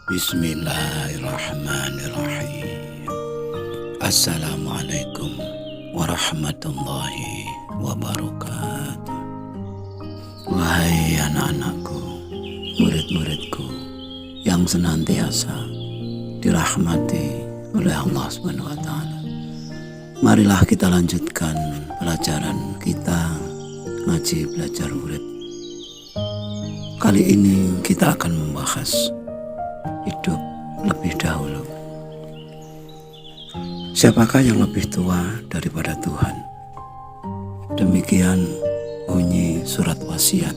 Bismillahirrahmanirrahim. Assalamualaikum warahmatullahi wabarakatuh. Wahai anak-anakku, murid-muridku yang senantiasa dirahmati oleh Allah SWT, marilah kita lanjutkan pelajaran kita ngaji belajar urip. Kali ini kita akan membahas hidup lebih dahulu. Siapakah yang lebih tua daripada Tuhan? Demikian bunyi surat wasiat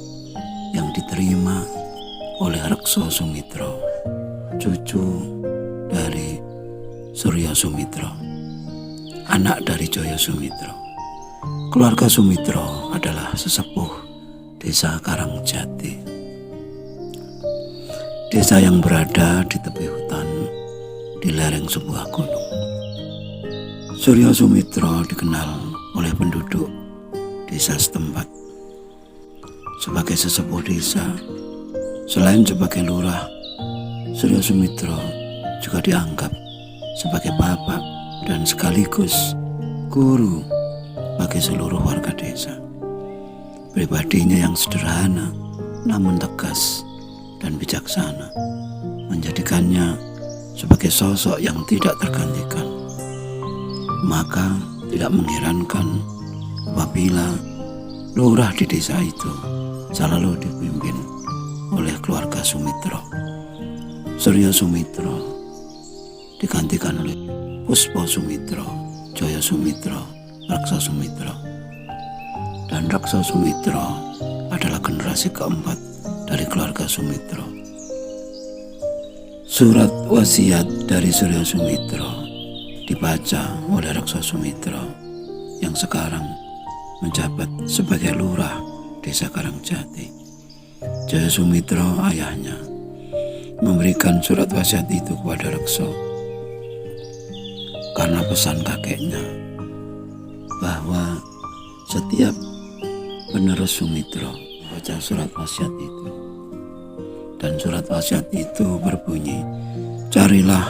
yang diterima oleh Rekso Sumitro, cucu dari Surya Sumitro, anak dari Joyo Sumitro. Keluarga Sumitro adalah sesepuh desa Karangjati, desa yang berada di tepi hutan di lereng sebuah gunung. Surya Sumitro dikenal oleh penduduk desa setempat sebagai sesepuh desa. Selain sebagai lurah, Surya Sumitro juga dianggap sebagai bapak dan sekaligus guru bagi seluruh warga desa. Pribadinya yang sederhana namun tegas dan bijaksana menjadikannya sebagai sosok yang tidak tergantikan. Maka tidak mengherankan apabila lurah di desa itu selalu dipimpin oleh keluarga Sumitro. Surya Sumitro digantikan oleh Puspo Sumitro, Joyo Sumitro, Rekso Sumitro. Dan Rekso Sumitro adalah generasi keempat dari keluarga Sumitro. Surat wasiat dari Surya Sumitro dibaca oleh Rekso Sumitro yang sekarang menjabat sebagai lurah desa Karangjati. Joyo Sumitro, ayahnya, memberikan surat wasiat itu kepada Rekso karena pesan kakeknya bahwa setiap penerus Sumitro baca surat wasiat itu. Dan surat wasiat itu berbunyi, carilah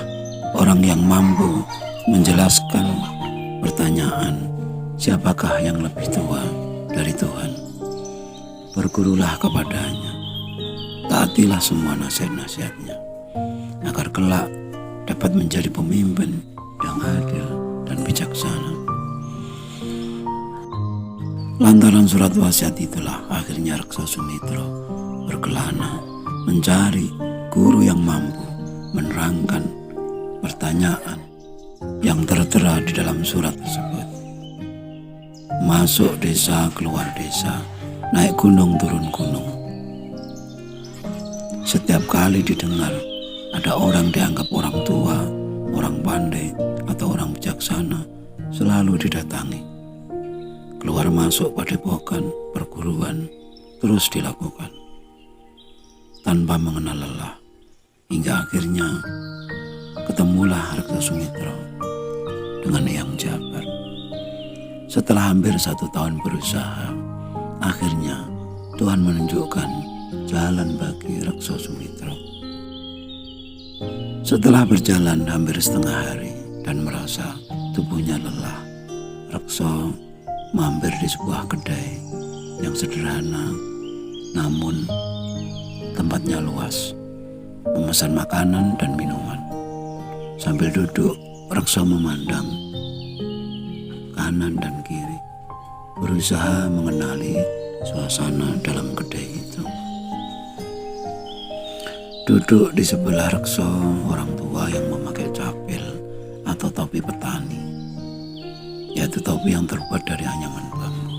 orang yang mampu menjelaskan pertanyaan siapakah yang lebih tua dari Tuhan. Bergurulah kepadanya, taatilah semua nasihat-nasihatnya, agar kelak dapat menjadi pemimpin yang adil dan bijaksana. Lantaran surat wasiat itulah akhirnya Rekso Sumitro berkelana mencari guru yang mampu menerangkan pertanyaan yang tertera di dalam surat tersebut. Masuk desa, keluar desa, naik gunung, turun gunung. Setiap kali didengar ada orang dianggap orang tua, orang pandai, atau orang bijaksana, selalu didatangi. Keluar masuk padepokan, perguruan, terus dilakukan tanpa mengenal lelah, hingga akhirnya ketemulah Rekso Sumitro dengan Eyang Jabar. Setelah hampir 1 tahun berusaha, akhirnya Tuhan menunjukkan jalan bagi Rekso Sumitro. Setelah berjalan hampir setengah hari dan merasa tubuhnya lelah, Rekso mampir di sebuah kedai yang sederhana namun tempatnya luas, memesan makanan dan minuman. Sambil duduk, Rekso memandang kanan dan kiri, berusaha mengenali suasana dalam kedai itu. Duduk di sebelah Rekso orang tua yang memakai capil atau topi petani, yaitu topi yang terbuat dari anyaman bambu.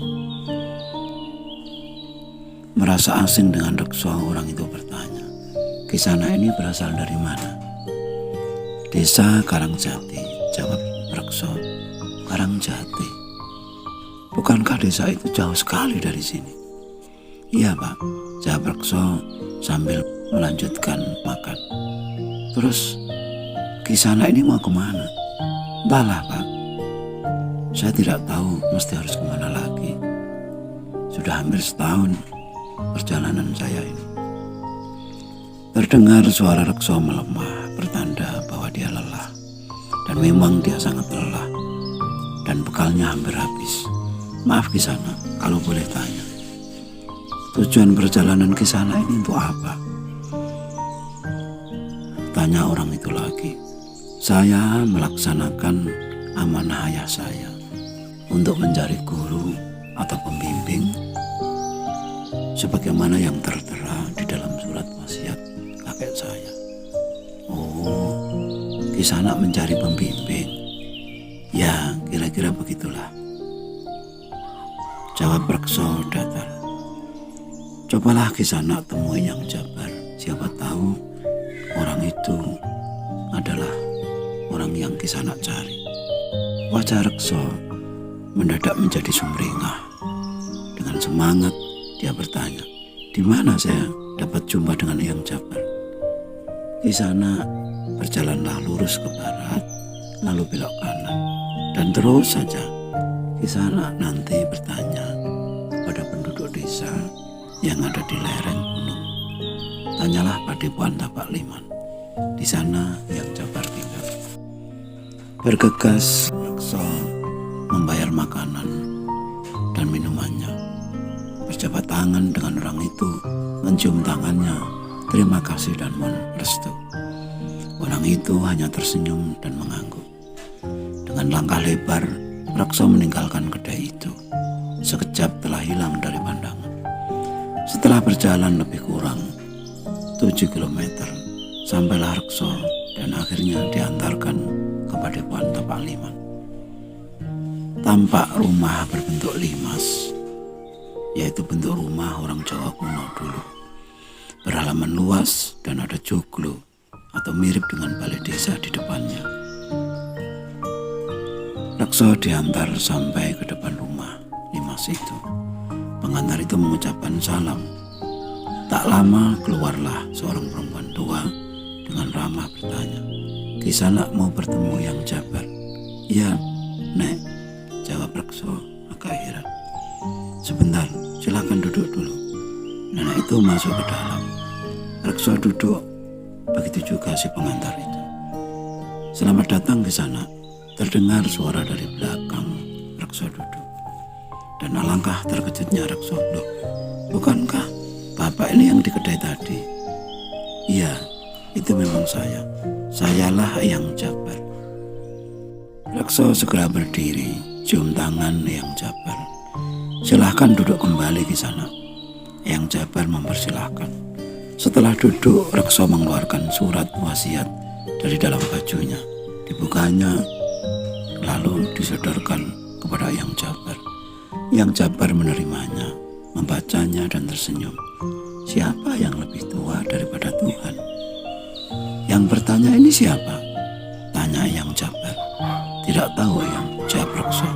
Merasa asing dengan Rekso, orang itu bertanya, "Kisana ini berasal dari mana?" "Desa Karangjati," jawab Rekso. "Karangjati? Bukankah desa itu jauh sekali dari sini?" "Iya, Pak," jawab Rekso sambil melanjutkan makan. "Terus Kisana ini mau kemana?" "Entahlah, Pak. Saya tidak tahu mesti harus kemana lagi. " 'Sudah hampir setahun perjalanan saya ini. Terdengar suara Rekso melemah, pertanda bahwa dia lelah. Dan memang dia sangat lelah. Dan bekalnya hampir habis. Maaf Kisana, kalau boleh tanya. Tujuan perjalanan Kisana ini untuk apa? Tanya orang itu lagi. Saya melaksanakan amanah ayah saya untuk mencari guru atau pembimbing sebagaimana yang tertera di dalam surat wasiat kakek saya. Oh, Kisana mencari pembimbing. Ya, kira-kira begitulah. Jawab Rekso datar. Cobalah Kisana temui Yang Jabar. Siapa tahu orang itu adalah orang yang Kisana cari. Wajah Rekso mendadak menjadi sumringah. Dengan semangat dia bertanya, di mana saya dapat jumpa dengan Yang Jabar? Kisana berjalanlah lurus ke barat, lalu belok kanan, dan terus saja Kisana nanti bertanya kepada penduduk desa yang ada di lereng gunung. Tanyalah Padepokan Tapak Liman. Di sana Yang Jabar tinggal. Bergegas Rekso membayar makanan dan minumannya. Berjabat tangan dengan orang itu, mencium tangannya. Terima kasih dan mohon restu. Orang itu hanya tersenyum dan mengangguk. Dengan langkah lebar, Rekso meninggalkan kedai itu. Sekejap telah hilang dari pandangan. Setelah berjalan lebih kurang 7 kilometer, sampailah Rekso dan akhirnya diantarkan ke Padepokan Tapak Liman. Tampak rumah berbentuk limas, yaitu bentuk rumah orang Jawa kuno dulu. Berhalaman luas dan ada joglo atau mirip dengan balai desa di depannya. Rekso diantar sampai ke depan rumah limas itu. Pengantar itu mengucapkan salam. Tak lama keluarlah seorang perempuan tua dengan ramah bertanya, Kisana mau bertemu Yang Jabar? Iya, Nek, jawab Rekso agak heran. Sebentar, silakan duduk dulu. Nenek itu masuk ke dalam. Rekso duduk, begitu juga si pengantar itu. Selamat datang Kisana. Terdengar suara dari belakang. Rekso duduk. Dan alangkah terkejutnya Rekso. Loh, bukankah Bapak ini yang di kedai tadi? Iya, itu memang saya. Sayalah Yang Jabar. Rekso segera berdiri, cium tangan Yang Jabar. Silahkan duduk kembali Kisana. Yang Jabar mempersilahkan. Setelah duduk, Rekso mengeluarkan surat wasiat dari dalam bajunya. Dibukanya, lalu disodorkan kepada Yang Jabar. Yang Jabar menerimanya, membacanya dan tersenyum. Siapa yang lebih tua daripada Tuhan? Yang bertanya ini siapa? Tanya Yang Jabar. Tidak tahu Yang, jawab Rekso.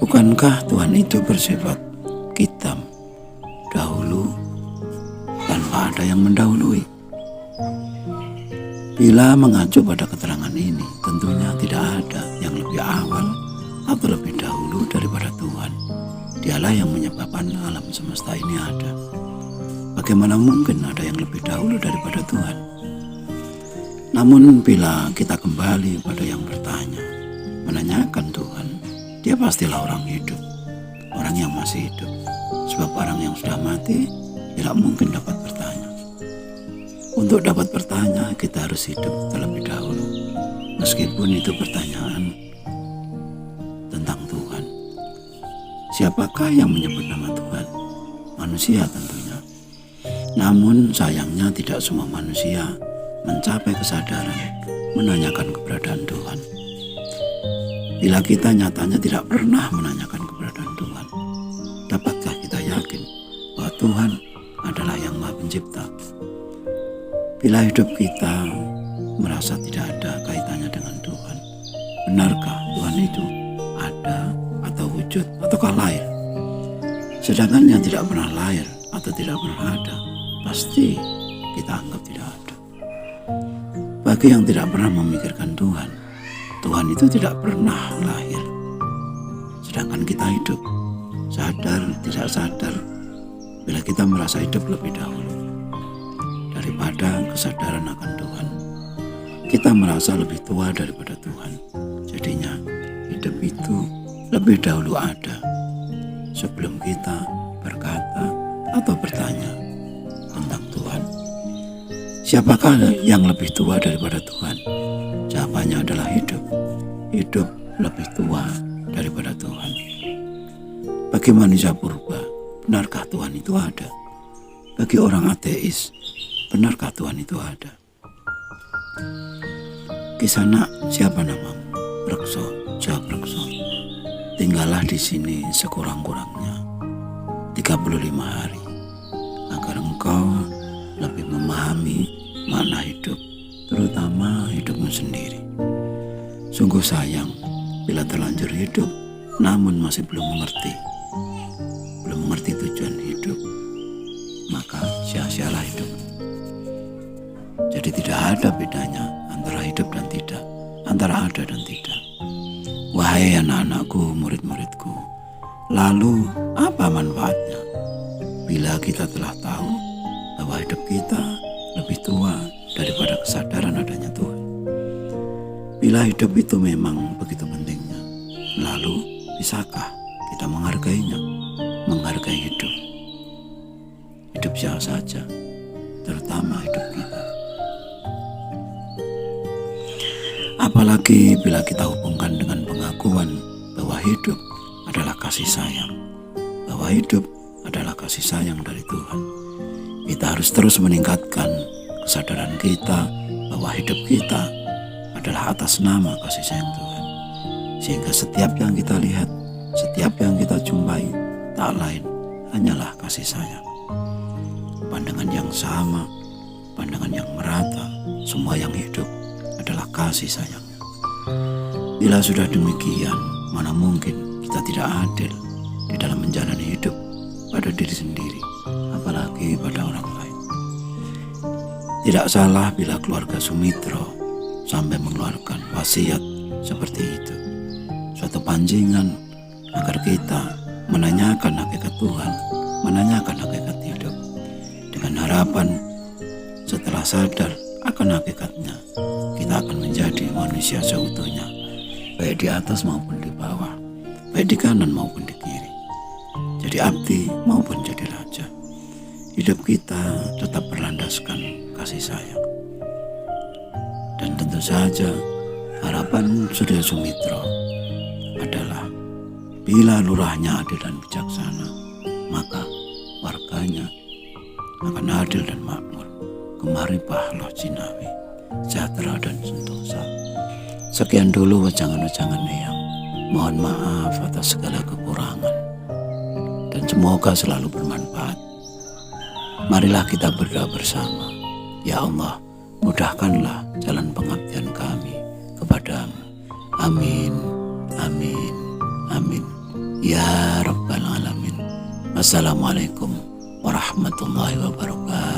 Bukankah Tuhan itu bersifat hitam, dahulu, tanpa ada yang mendahului? Bila mengacu pada keterangan ini, tentunya tidak ada yang lebih awal atau lebih dahulu daripada Tuhan. Dialah yang menyebabkan alam semesta ini ada. Bagaimana mungkin ada yang lebih dahulu daripada Tuhan? Namun bila kita kembali pada yang bertanya, menanyakan Tuhan, dia pastilah orang hidup, orang yang masih hidup. Sebab orang yang sudah mati tidak mungkin dapat bertanya. Untuk dapat bertanya, kita harus hidup terlebih dahulu. Meskipun itu pertanyaan tentang Tuhan. Siapakah yang menyebut nama Tuhan? Manusia tentunya. Namun sayangnya tidak semua manusia mencapai kesadaran menanyakan keberadaan Tuhan. Bila kita nyatanya tidak pernah menanyakan keberadaan Tuhan, dapatkah kita yakin bahwa Tuhan adalah yang Maha Pencipta? Bila hidup kita merasa tidak ada kaitannya dengan Tuhan, benarkah Tuhan itu ada atau wujud ataukah lahir? Sedangkan yang tidak pernah lahir atau tidak pernah ada, pasti kita anggap tidak ada. Bagi yang tidak pernah memikirkan Tuhan, Tuhan itu tidak pernah lahir. Sedangkan kita hidup, sadar tidak sadar, bila kita merasa hidup lebih dahulu daripada kesadaran akan Tuhan. Kita merasa lebih tua daripada Tuhan. Jadinya hidup itu lebih dahulu ada sebelum kita berkata atau bertanya tentang Tuhan. Siapakah yang lebih tua daripada Tuhan? Jawabannya adalah hidup. Hidup lebih tua daripada Tuhan. Bagi manusia purba, benarkah Tuhan itu ada? Bagi orang ateis, benarkah Tuhan itu ada? Kisana, siapa namamu? Rekso, jawab Rekso. Tinggallah di sini sekurang-kurangnya 35 hari agar engkau lebih memahami makna hidup, terutama hidupmu sendiri. Sungguh sayang bila terlanjur hidup namun masih belum mengerti tujuan hidup, maka sia-sialah hidup. Jadi tidak ada bedanya antara hidup dan tidak, antara ada dan tidak. Wahai anak-anakku, murid-muridku, lalu apa manfaatnya bila kita telah tahu bahwa hidup kita lebih tua daripada kesadaran adanya Tuhan? Bila hidup itu memang begitu pentingnya, lalu bisakah kita menghargainya, menghargai hidup? Hidup siapa saja, terutama hidup kita. Apalagi bila kita hubungkan dengan pengakuan bahwa hidup adalah kasih sayang, bahwa hidup adalah kasih sayang dari Tuhan. Kita harus terus meningkatkan kesadaran kita bahwa hidup kita adalah atas nama kasih sayang Tuhan. Sehingga setiap yang kita lihat, setiap yang kita jumpai, tak lain hanyalah kasih sayang. Pandangan yang sama, pandangan yang merata, semua yang hidup adalah kasih sayangnya. Bila sudah demikian, mana mungkin kita tidak adil di dalam menjalani hidup pada diri sendiri, apalagi pada orang lain. Tidak salah bila keluarga Sumitro sampai mengeluarkan wasiat seperti itu, suatu pancingan agar kita menanyakan hakikat Tuhan, menanyakan hakikat hidup, dengan harapan setelah sadar akan hakikatnya, kita akan menjadi manusia seutuhnya, baik di atas maupun di bawah, baik di kanan maupun di kiri, jadi abdi maupun jadi raja. Hidup kita tetap berlandaskan kasih sayang. Dan tentu saja harapan Surya Sumitro adalah bila lurahnya adil dan bijaksana, maka warganya akan adil dan makmur. Kemaripah loh Cinawi, sejahtera dan sentosa. Sekian dulu wejangan-wejangan yang mohon maaf atas segala kekurangan, dan semoga selalu bermanfaat. Marilah kita berdoa bersama. Ya Allah, mudahkanlah jalan pengabdian kami kepadamu. Amin, amin, amin. Ya Rabbal Alamin. Assalamualaikum warahmatullahi wabarakatuh.